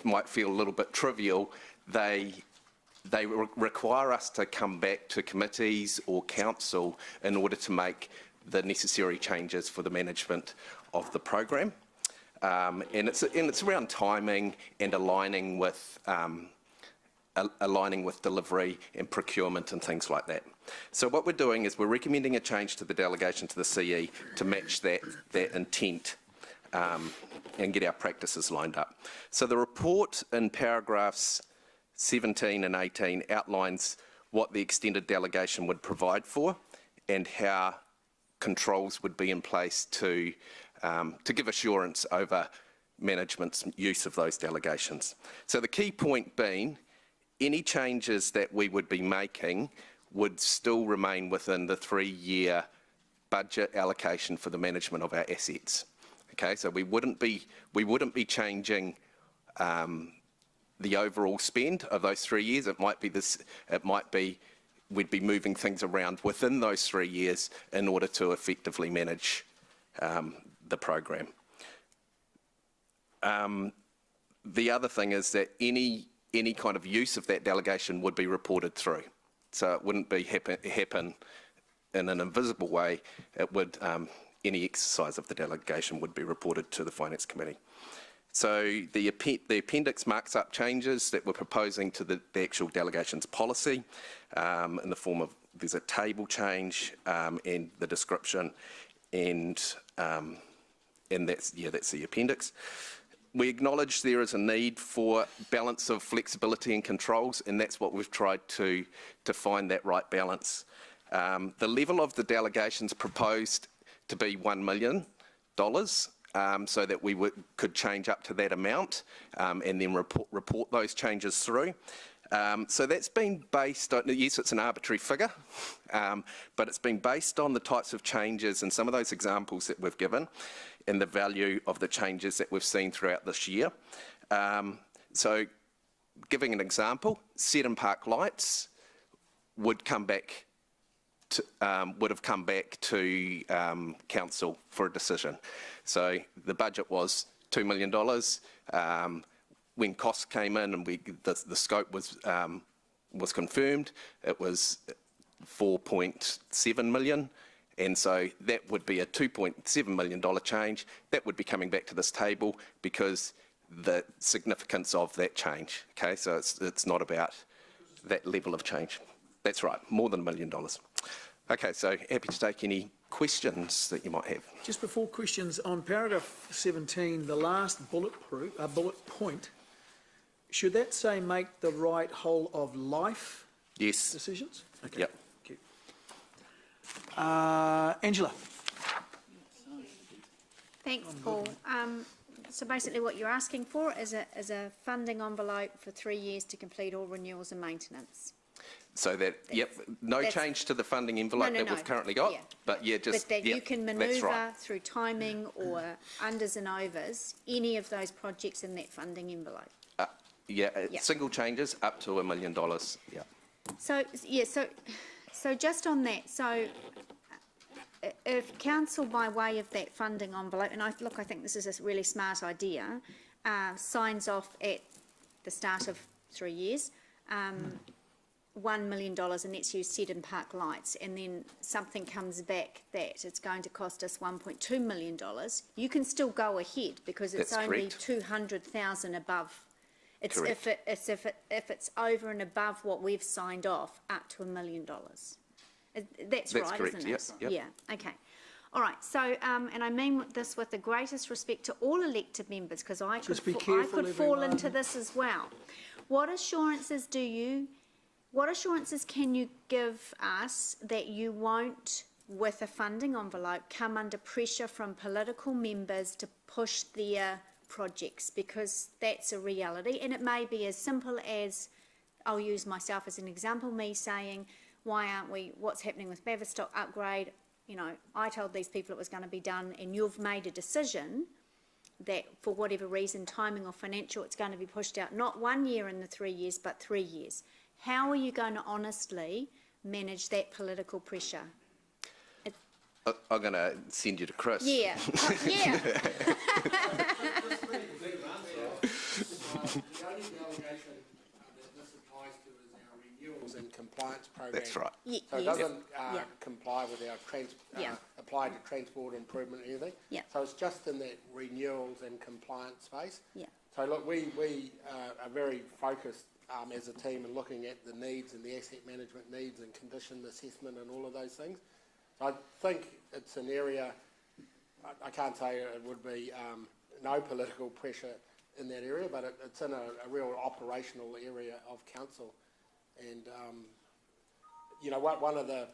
[SPEAKER 14] might feel a little bit trivial, they require us to come back to committees or council in order to make the necessary changes for the management of the program. And it's around timing and aligning with delivery and procurement and things like that. So what we're doing is we're recommending a change to the delegation to the CE to match that intent and get our practices lined up. So the report in paragraphs 17 and 18 outlines what the extended delegation would provide for and how controls would be in place to give assurance over management's use of those delegations. So the key point being, any changes that we would be making would still remain within the 3-year budget allocation for the management of our assets. Okay, so we wouldn't be changing the overall spend of those 3 years. It might be we'd be moving things around within those 3 years in order to effectively manage the program. The other thing is that any kind of use of that delegation would be reported through. So it wouldn't be happen in an invisible way. It would, any exercise of the delegation would be reported to the Finance Committee. So the appendix marks up changes that we're proposing to the actual delegations policy in the form of, there's a table change and the description, and that's the appendix. We acknowledge there is a need for balance of flexibility and controls, and that's what we've tried to find that right balance. The level of the delegations proposed to be $1 million, so that we could change up to that amount and then report those changes through. So that's been based on, yes, it's an arbitrary figure, but it's been based on the types of changes and some of those examples that we've given and the value of the changes that we've seen throughout this year. So giving an example, Seddon Park Lights would come back to, would have come back to council for a decision. So the budget was $2 million. When costs came in and the scope was confirmed, it was 4.7 million. And so that would be a $2.7 million change. That would be coming back to this table because the significance of that change. Okay, so it's not about that level of change. That's right, more than $1 million. Okay, so happy to take any questions that you might have.
[SPEAKER 13] Just before questions, on paragraph 17, the last bullet point, should that say make the right whole of life
[SPEAKER 14] Yes.
[SPEAKER 13] decisions? Okay.
[SPEAKER 14] Yep.
[SPEAKER 13] Thank you. Angela.
[SPEAKER 7] Thanks, Paul. So basically what you're asking for is a funding envelope for 3 years to complete all renewals and maintenance.
[SPEAKER 14] So that, yep, no change to the funding envelope that we've currently got,
[SPEAKER 7] yeah.
[SPEAKER 14] but yeah, just,
[SPEAKER 7] But that
[SPEAKER 14] yep,
[SPEAKER 7] you can
[SPEAKER 14] that's
[SPEAKER 7] manoeuvre
[SPEAKER 14] right.
[SPEAKER 7] through timing or unders and overs, any of those projects in that funding envelope.
[SPEAKER 14] Yeah,
[SPEAKER 7] Yeah.
[SPEAKER 14] single changes up to $1 million, yeah.
[SPEAKER 7] So, yeah, so just on that, so if council, by way of that funding envelope, and I think this is a really smart idea, signs off at the start of 3 years, $1 million, and that's used Seddon Park lights, and then something comes back that it's going to cost us $1.2 million, you can still go ahead because it's
[SPEAKER 14] That's
[SPEAKER 7] only
[SPEAKER 14] correct.
[SPEAKER 7] 200,000 above. It's
[SPEAKER 14] Correct.
[SPEAKER 7] if it's over and above what we've signed off, up to $1 million. That's right,
[SPEAKER 14] correct,
[SPEAKER 7] isn't it?
[SPEAKER 14] yep.
[SPEAKER 7] Yeah, okay. All right, so, and I mean this with the greatest respect to all elected members, because I could,
[SPEAKER 13] Just be
[SPEAKER 7] I
[SPEAKER 13] careful,
[SPEAKER 7] could fall
[SPEAKER 13] everyone.
[SPEAKER 7] into this as well. What assurances can you give us that you won't, with a funding envelope, come under pressure from political members to push their projects? Because that's a reality, and it may be as simple as, I'll use myself as an example, me saying, why aren't we, what's happening with Baverstock upgrade? You know, I told these people it was going to be done, and you've made a decision that for whatever reason, timing or financial, it's going to be pushed out, not 1 year in the 3 years, but 3 years. How are you going to honestly manage that political pressure?
[SPEAKER 14] I'm going to send you to Chris.
[SPEAKER 7] Yeah, yeah.
[SPEAKER 15] The only delegation that this applies to is our renewals and compliance program.
[SPEAKER 14] That's right.
[SPEAKER 15] So it
[SPEAKER 7] Yes.
[SPEAKER 15] doesn't
[SPEAKER 7] Yeah.
[SPEAKER 15] comply with our
[SPEAKER 7] Yeah.
[SPEAKER 15] apply to transport improvement or anything.
[SPEAKER 7] Yeah.
[SPEAKER 15] So it's just in that renewals and compliance space.
[SPEAKER 7] Yeah.
[SPEAKER 15] So look, we are very focused as a team in looking at the needs and the asset management needs and condition assessment and all of those things. So I think it's an area, I can't say it would be no political pressure in that area, but it's in a real operational area of council. And, you know, one of the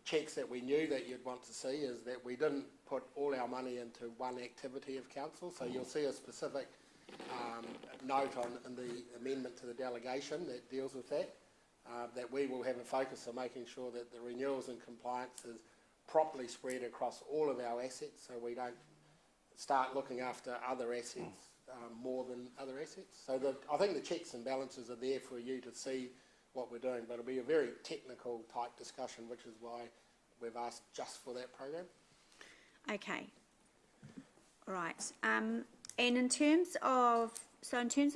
[SPEAKER 15] checks that we knew that you'd want to see is that we didn't put all our money into one activity of council. So you'll see a specific note in the amendment to the delegation that deals with that, that we will have a focus on making sure that the renewals and compliance is properly spread across all of our assets, so we don't start looking after other assets more than other assets. So I think the checks and balances are there for you to see what we're doing, but it'll be a very technical type discussion, which is why we've asked just for that program.
[SPEAKER 7] Okay. All right. And in terms of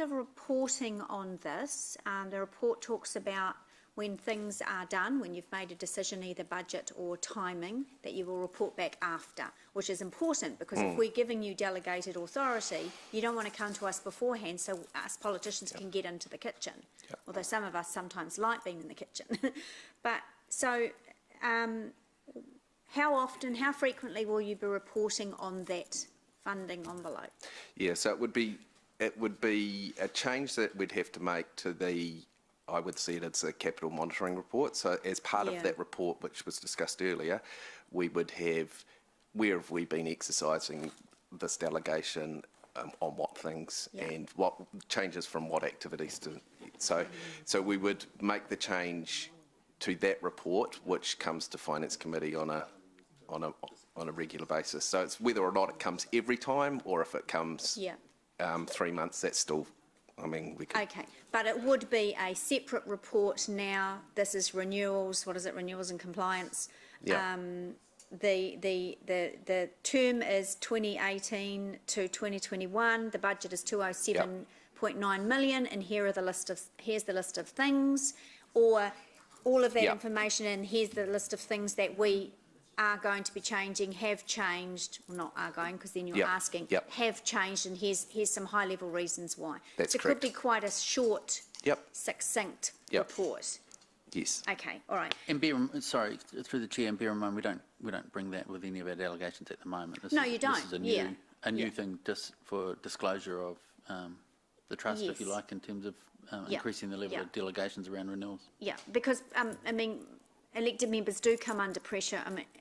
[SPEAKER 7] reporting on this, the report talks about when things are done, when you've made a decision, either budget or timing, that you will report back after, which is important because if we're giving you delegated authority, you don't want to come to us beforehand so us politicians can get into the kitchen. Yep. Although some of us sometimes like being in the kitchen. But so how often, how frequently will you be reporting on that funding envelope?
[SPEAKER 14] Yeah, so it would be a change that we'd have to make to the, I would see it as a capital monitoring report. So as part of that report, which was discussed earlier, we would have, where have we been exercising this delegation on what things and what changes from what activities to. So we would make the change to that report, which comes to Finance Committee on a regular basis. So it's whether or not it comes every time or if it comes 3 months, that's still, I mean, we could.
[SPEAKER 7] Okay, but it would be a separate report now. This is renewals, what is it, renewals and compliance.
[SPEAKER 14] Yeah.
[SPEAKER 7] the term is 2018 to 2021. The budget is 207.9 million, and here's the list of things, or all of that information, and here's the list of things that we are going to be changing, have changed, well, not are going, because then you're asking, have changed, and here's some high-level reasons why.
[SPEAKER 14] That's
[SPEAKER 7] so
[SPEAKER 14] correct.
[SPEAKER 7] It could be quite a short, succinct report.
[SPEAKER 14] Yes.
[SPEAKER 7] Okay, all right.
[SPEAKER 5] And sorry, through the chair, and bear in mind, we don't bring that with any of our delegations at the moment.
[SPEAKER 7] You don't.
[SPEAKER 5] This is a new thing just for disclosure of the trust, if you like, in terms of increasing the level of delegations around renewals.
[SPEAKER 7] Yeah, because, I mean, elected members do come under pressure,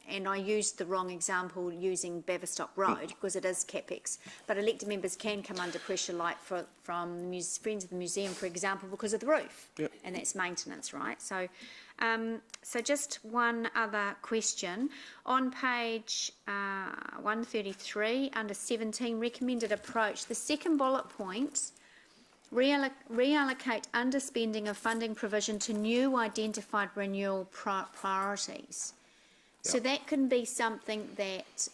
[SPEAKER 7] and I used the wrong example using Baverstock Road because it is CapEx, but elected members can come under pressure, like from Friends of the Museum, for example, because of the roof, and that's maintenance, right? So, so just one other question. On page 133, under 17, recommended approach, the second bullet point, reallocate underspending of funding provision to new identified renewal priorities. So that can be something that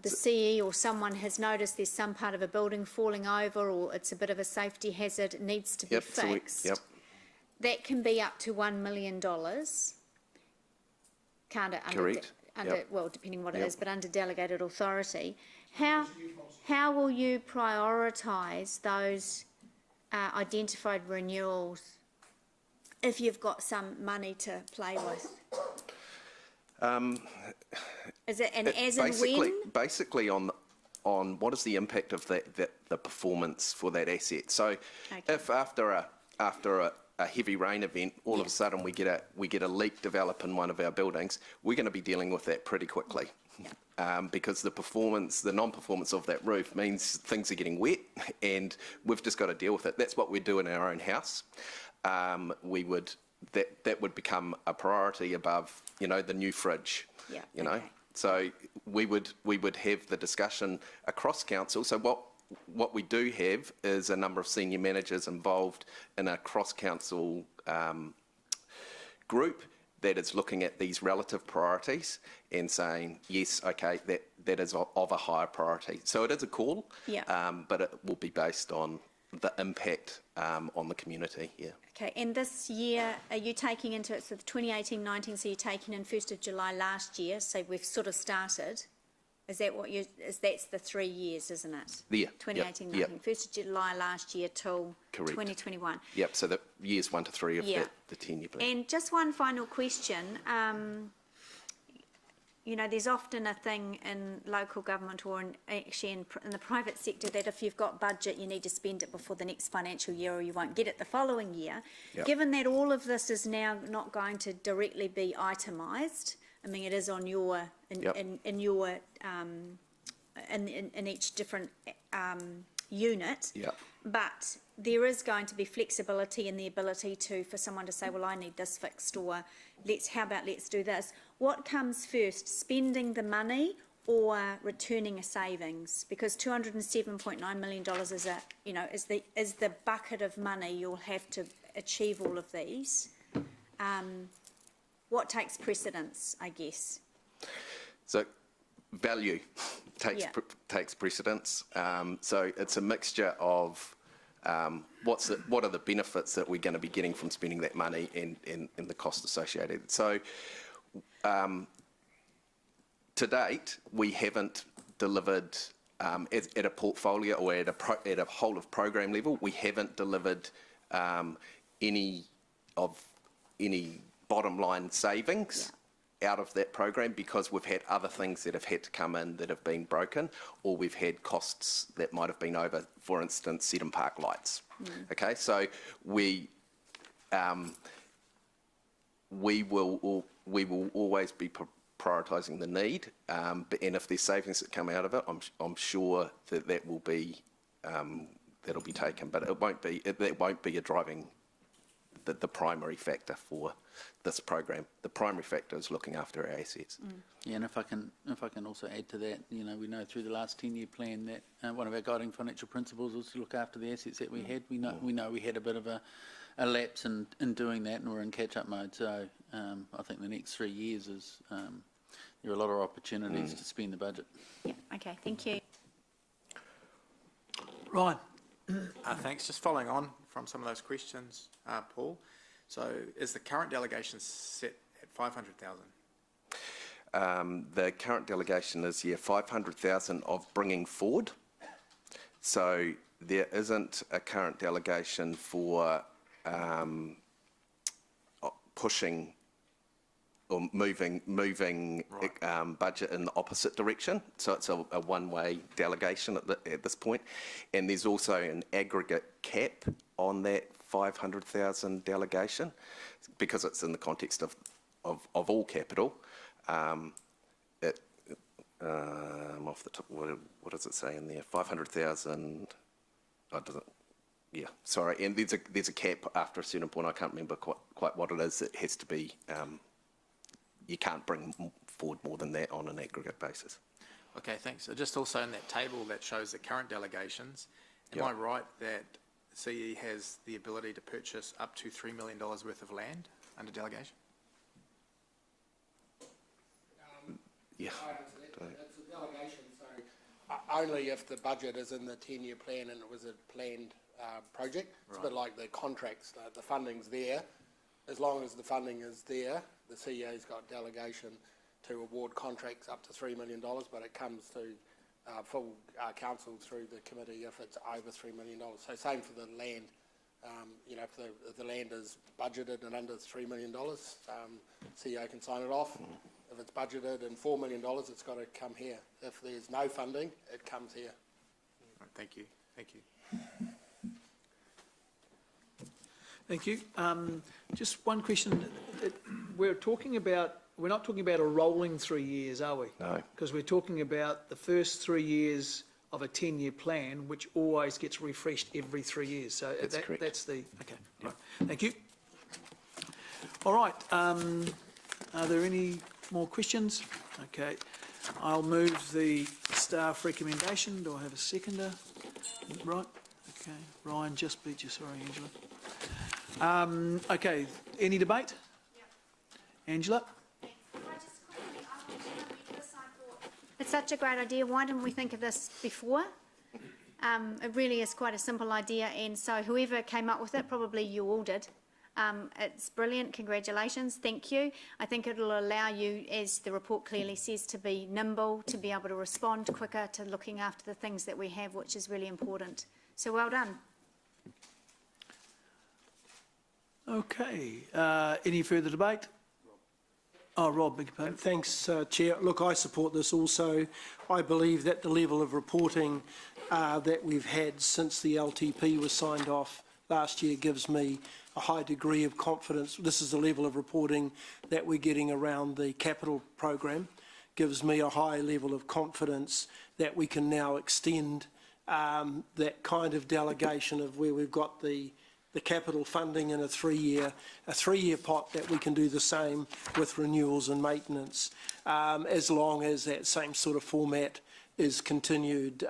[SPEAKER 7] the CE or someone has noticed there's some part of a building falling over, or it's a bit of a safety hazard, it needs to be fixed. That can be up to $1 million. Can't it?
[SPEAKER 14] Correct.
[SPEAKER 7] Well, depending what it is, but under delegated authority. How will you prioritise those identified renewals if you've got some money to play with? Is it as and when?
[SPEAKER 14] Basically on what is the impact of the performance for that asset. So if after a heavy rain event, all of a sudden we get a leak develop in one of our buildings, we're going to be dealing with that pretty quickly. Because the non-performance of that roof means things are getting wet, and we've just got to deal with it. That's what we do in our own house. That would become a priority above, the new fridge. So we would have the discussion across council. So what we do have is a number of senior managers involved in a cross-council group that is looking at these relative priorities and saying, yes, okay, that is of a higher priority. So it is a call, but it will be based on the impact on the community,
[SPEAKER 7] Okay, and this year, are you taking into it, so the 2018-19, so you're taking in 1st of July last year, so we've sort of started. Is that what that's the 3 years, isn't it? 2018-19, 1st of July last year till 2021.
[SPEAKER 14] Yep, so the years 1 to 3 of the 10-year plan.
[SPEAKER 7] And just one final question. There's often a thing in local government or actually in the private sector that if you've got budget, you need to spend it before the next financial year or you won't get it the following year. Given that all of this is now not going to directly be itemised, I mean, it is on your, in each different unit, but there is going to be flexibility in the ability for someone to say, well, I need this fixed, or let's do this. What comes first, spending the or returning a savings, because $207.9 million is the bucket of money you'll have to achieve all of these. What takes precedence, I guess?
[SPEAKER 14] So value takes precedence. So it's a mixture of what are the benefits that we're going to be getting from spending that money and the cost associated. So to date, we haven't delivered at a portfolio or at a whole of program level. We haven't delivered any bottom line savings out of that program because we've had other things that have had to come in that have been broken, or we've had costs that might have been over, for instance, Seddon Park lights. Okay, so we will always be prioritising the need, and if there's savings that come out of it, I'm sure that will be that'll be taken, but it won't be a driving the primary factor for this program. The primary factor is looking after our assets.
[SPEAKER 5] Yeah, and if I can also add to that, we know through the last 10-year plan that one of our guiding financial principles was to look after the assets that we had. We know we had a bit of a a lapse in doing that, and we're in catch-up mode. So I think the next 3 years is there are a lot of opportunities to spend the budget.
[SPEAKER 7] Yeah, okay, thank you.
[SPEAKER 13] Ryan?
[SPEAKER 16] Thanks. Just following on from some of those questions, Paul. So is the current delegation set at 500,000?
[SPEAKER 14] The current delegation is 500,000 of bringing forward. So there isn't a current delegation for pushing or moving budget in the opposite direction. So it's a one-way delegation at this point. And there's also an aggregate cap on that 500,000 delegation because it's in the context of all capital. I'm off the top. What does it say in there? 500,000. Oh, does it? Yeah, sorry. And there's a cap after a certain point. I can't remember quite what it is. It has to be. You can't bring forward more than that on an aggregate basis.
[SPEAKER 16] Okay, thanks. So just also in that table that shows the current delegations, am I right that CE has the ability to purchase up to $3 million worth of land under delegation?
[SPEAKER 14] Yeah.
[SPEAKER 15] It's a delegation, so only if the budget is in the 10-year plan and it was a planned project. It's a bit like the contracts, the funding's there. As long as the funding is there, the CEO's got delegation to award contracts up to $3 million, but it comes to full council through the committee if it's over $3 million. So same for the land. If the land is budgeted and under $3 million, CEO can sign it off. If it's budgeted and $4 million, it's got to come here. If there's no funding, it comes here.
[SPEAKER 16] Right, thank you. Thank you.
[SPEAKER 13] Thank you. Just one question. We're not talking about a rolling 3 years, are we?
[SPEAKER 14] No.
[SPEAKER 13] Because we're talking about the first 3 years of a 10-year plan, which always gets refreshed every 3 years. So
[SPEAKER 14] that's correct.
[SPEAKER 13] That's the, okay. Right. Thank you. All right. Are there any more questions? Okay. I'll move the staff recommendation. Do I have a seconder? Right. Okay. Ryan just beat you. Sorry, Angela. Okay, any debate? Yeah. Angela?
[SPEAKER 7] It's such a great idea. Why didn't we think of this before? It really is quite a simple idea, and so whoever came up with it, probably you all did. It's brilliant. Congratulations. Thank you. I think it'll allow you, as the report clearly says, to be nimble, to be able to respond quicker to looking after the things that we have, which is really important. So well done.
[SPEAKER 13] Okay. Any further debate? Oh, Rob, beg your pardon.
[SPEAKER 2] Thanks, Chair. Look, I support this also. I believe that the level of reporting that we've had since the LTP was signed off last year gives me a high degree of confidence. This is the level of reporting that we're getting around the capital program. Gives me a high level of confidence that we can now extend that kind of delegation of where we've got the capital funding in a three-year pot, that we can do the same with renewals and maintenance, as long as that same sort of format is continued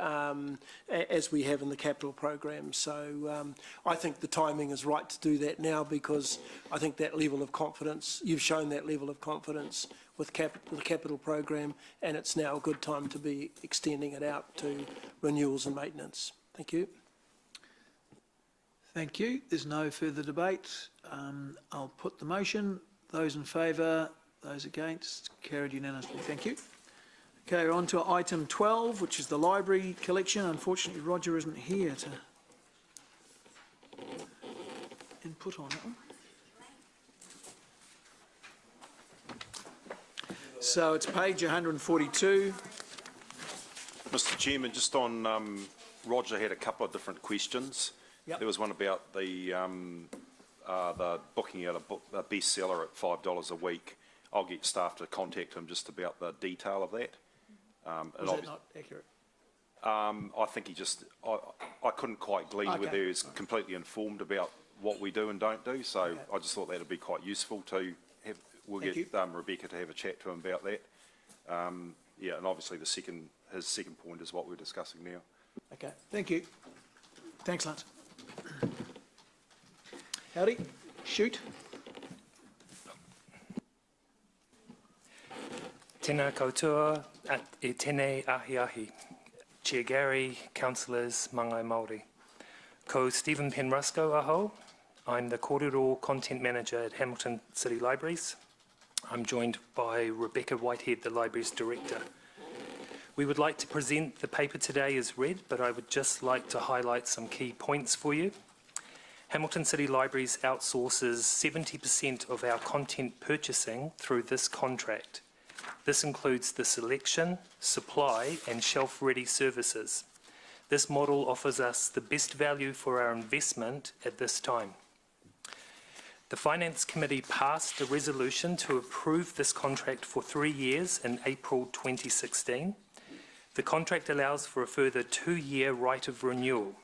[SPEAKER 2] as we have in the capital program. So I think the timing is right to do that now, because I think that level of confidence, you've shown that level of confidence with the capital program, and it's now a good time to be extending it out to renewals and maintenance. Thank you.
[SPEAKER 13] Thank you. There's no further debate. I'll put the motion. Those in favour, those against, carried unanimously. Thank you. Okay, we're on to item 12, which is the library collection. Unfortunately, Roger isn't here to input on that one. So it's page 142.
[SPEAKER 10] Mr. Chairman, just on Roger had a couple of different questions.
[SPEAKER 13] Yep.
[SPEAKER 10] There was one about the booking out a bestseller at $5 a week. I'll get staff to contact him just about the detail of that.
[SPEAKER 13] Was that not accurate?
[SPEAKER 10] I think he just, I couldn't quite glean whether he was completely informed about what we do and don't do, so I just thought that would be quite useful to have. We'll get Rebecca to have a chat to him about that. Yeah, and obviously his second point is what we're discussing now.
[SPEAKER 13] Okay, thank you. Thanks, Lance. Howdy, shoot.
[SPEAKER 17] Tēnā koutua, e tēnei ahi ahi. Chair Gary, councillors, mangai Māori. Ko Stephen Penrusco aho. I'm the Kōrero Content Manager at Hamilton City Libraries. I'm joined by Rebecca Whitehead, the Libraries Director. We would like to present the paper today as read, but I would just like to highlight some key points for you. Hamilton City Libraries outsources 70% of our content purchasing through this contract. This includes the selection, supply and shelf-ready services. This model offers us the best value for our investment at this time. The Finance Committee passed a resolution to approve this contract for 3 years in April 2016. The contract allows for a further 2-year right of renewal.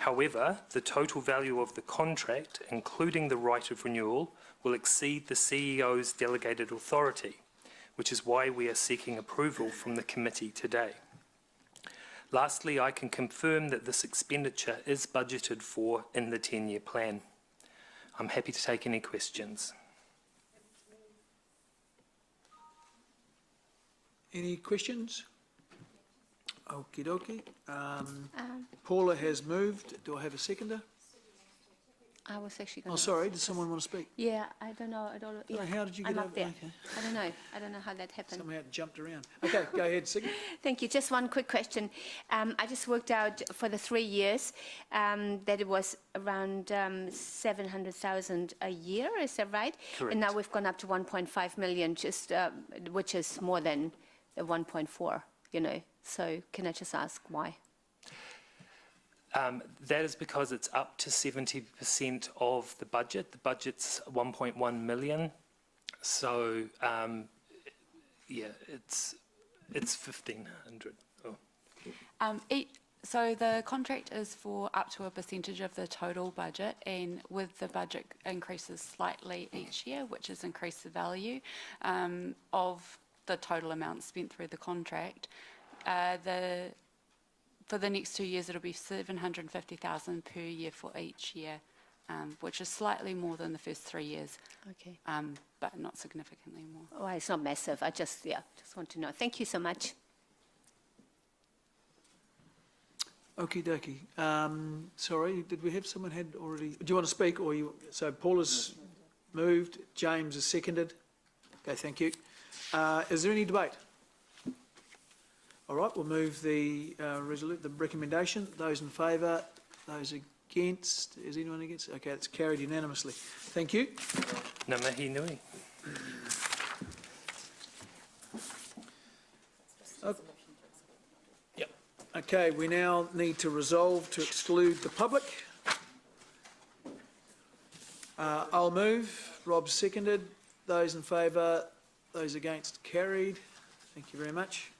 [SPEAKER 17] However, the total value of the contract, including the right of renewal, will exceed the CEO's delegated authority, which is why we are seeking approval from the committee today. Lastly, I can confirm that this expenditure is budgeted for in the 10-year plan. I'm happy to take any questions.
[SPEAKER 13] Any questions? Okie dokie. Paula has moved. Do I have a seconder?
[SPEAKER 4] I was actually going
[SPEAKER 13] Oh, sorry, did someone want to speak?
[SPEAKER 4] Yeah, I don't know. Yeah,
[SPEAKER 13] How did you get
[SPEAKER 4] I'm
[SPEAKER 13] over
[SPEAKER 4] up there.
[SPEAKER 13] Okay.
[SPEAKER 4] I don't know. I don't know how that happened.
[SPEAKER 13] Somehow it jumped around. Okay, go ahead, second.
[SPEAKER 4] Thank you. Just one quick question. I just worked out for the 3 years that it was around 700,000 a year. Is that right?
[SPEAKER 17] Correct.
[SPEAKER 4] And now we've gone up to 1.5 million, just which is more than the 1.4. You know. So can I just ask why?
[SPEAKER 17] That is because it's up to 70% of the budget. The budget's 1.1 million. So, yeah, it's 1,500. Oh.
[SPEAKER 18] So the contract is for up to a percentage of the total budget, and with the budget increases slightly each year, which has increased the value of the total amount spent through the contract. For the next 2 years, it'll be 750,000 per year for each year, which is slightly more than the first 3 years.
[SPEAKER 4] Okay.
[SPEAKER 18] But not significantly more.
[SPEAKER 4] Oh, it's not massive. I just want to know. Thank you so much.
[SPEAKER 13] Okie dokie. Sorry, did we have someone had already? Do you want to speak, or you? So Paula's moved. James has seconded. Okay, thank you. Is there any debate? All right, we'll move the recommendation. Those in favour, those against. Is anyone against? Okay, it's carried unanimously. Thank you.
[SPEAKER 17] Ngā mihi nui.
[SPEAKER 13] Yep. Okay, we now need to resolve to exclude the public. I'll move. Rob seconded. Those in favour, those against, carried. Thank you very much.